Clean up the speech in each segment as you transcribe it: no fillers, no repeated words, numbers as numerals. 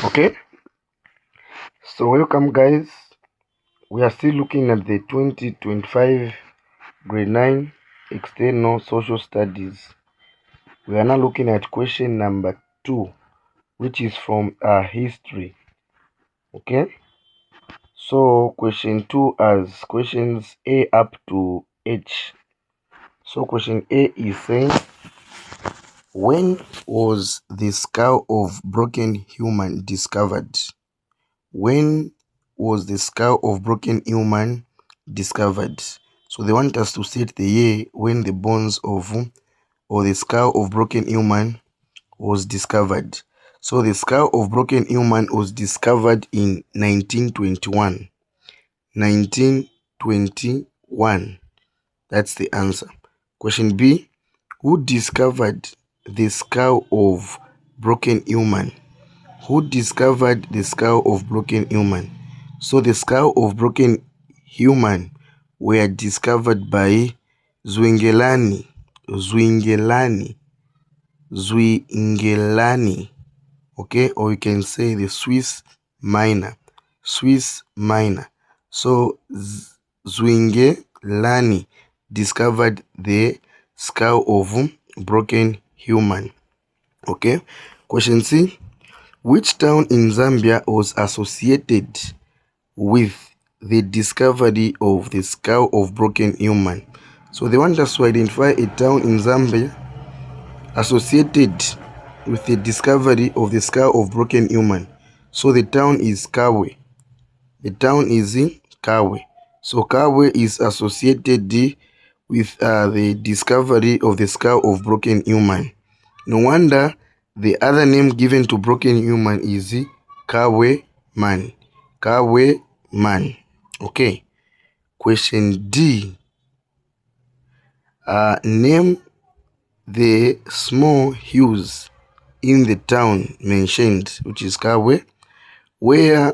Okay, so welcome guys. We are still looking at the 2025 grade 9 external social studies. We are now looking at question number 2, which is from history. Okay, so question 2 has questions A up to H. So question A is saying, when was the skull of broken human discovered? When was the skull of broken human discovered? So they want us to state the year when the bones of or the skull of broken human was discovered. So the skull of broken human was discovered in 1921. 1921. That's the answer. Question B. Who discovered the skull of broken human? Who discovered the skull of broken human? So the skull of broken human were discovered by Zwingli. Okay, or you can say the Swiss miner. So Zwingli discovered the skull of broken human. Okay, question C. Which town in Zambia was associated with the discovery of the skull of broken human? So they want us to identify a town in Zambia associated with the discovery of the skull of broken human. So the town is Kawe. The town is in Kawe. So Kawe is associated with the discovery of the skull of broken human. No wonder the other name given to broken human is Kawe man. Kawe man. Okay. Question D. Name the small hills in the town mentioned, which is Kawe, where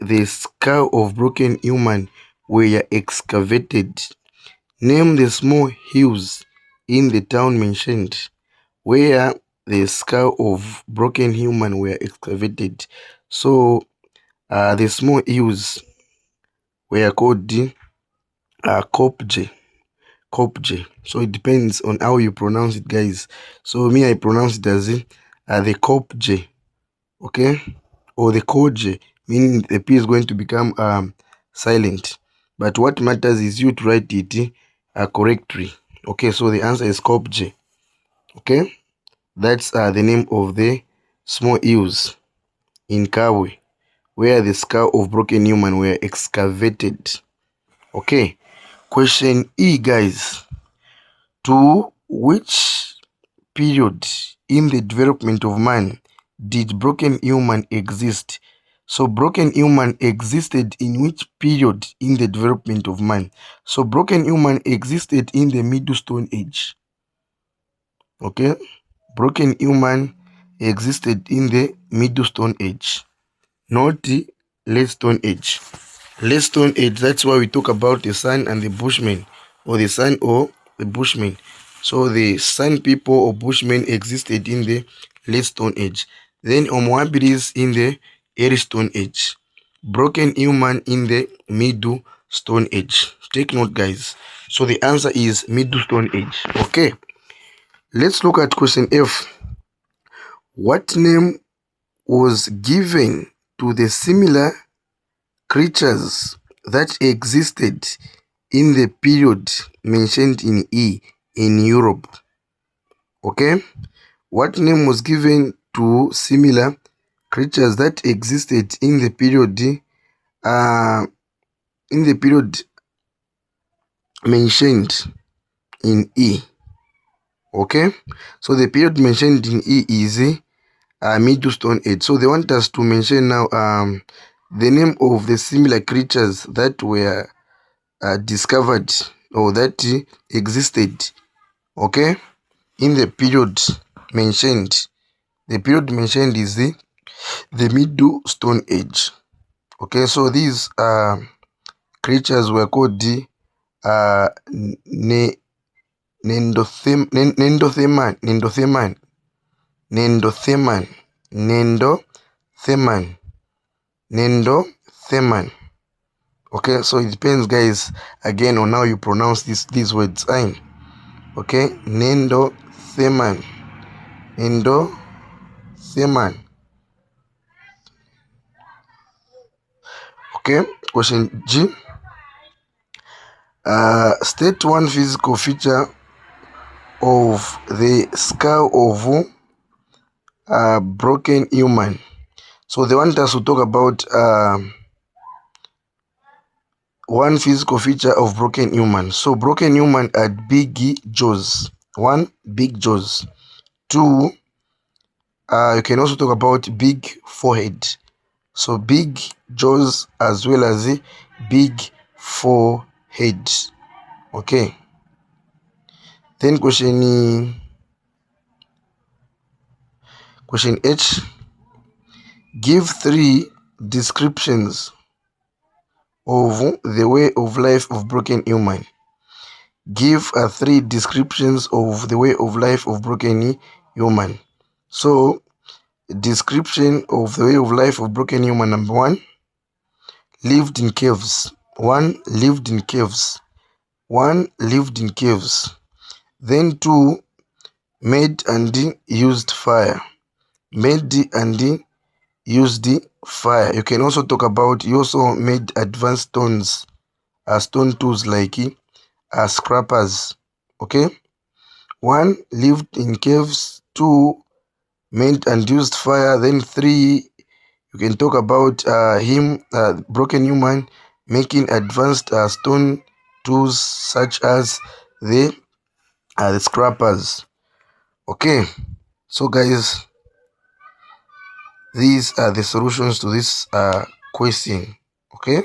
the skull of broken human were excavated. Name the small hills in the town mentioned, where the skull of broken human were excavated. So the small hills were called Kopje. So it depends on how you pronounce it, guys. So me, I pronounce it as the Kopje, okay, or the Koje, meaning the P is going to become silent. But what matters is you to write it correctly. Okay, so the answer is Kopje. Okay. That's the name of the small hills in Kawe, where the skull of broken human were excavated. Okay. Question E, guys. To which period in the development of man did broken human exist? So broken human existed in which period in the development of man? So broken human existed in the Middle Stone Age. Okay. Broken human existed in the Middle Stone Age, not the Late Stone Age. Late Stone Age, that's why we talk about the Sun and the Bushmen, or the Sun or the Bushmen. So the Sun people or Bushmen existed in the Late Stone Age. Then Homo habilis in the Early Stone Age. Broken human in the Middle Stone Age. Take note, guys. So the answer is Middle Stone Age. Okay. Let's look at question F. What name was given to the similar creatures that existed in the period mentioned in E in Europe? Okay? What name was given to similar creatures that existed in the period mentioned in E? Okay? So the period mentioned in E is Middle Stone Age. So they want us to mention now the name of the similar creatures that were discovered or that existed, okay, in the period mentioned. The period mentioned is the Middle Stone Age. Okay, so these creatures were called the Nendotheman. Theman. Nendo Theman. Okay, so it depends, guys, again on how you pronounce these words. Okay, Nendo Theman. Nendo Theman. Okay, question G. State one physical feature of the skull of a broken human. So they want us to talk about one physical feature of broken human. So broken human had big jaws. One, big jaws. Two, you can also talk about big forehead. So big jaws as well as a big forehead. Okay. Then question H. Give 3 descriptions of the way of life of broken human. Give 3 descriptions of the way of life of broken human. So, description of the way of life of broken human. Number 1, lived in caves. 1, lived in caves. 1, lived in caves. Then 2, made and used fire. Made and used fire. You can also talk about, you also made advanced stones, stone tools like scrappers. Okay. 1, lived in caves. 2, made and used fire. Then 3, you can talk about broken human, making advanced stone tools such as the scrappers. Okay, so guys, these are the solutions to this question. Okay.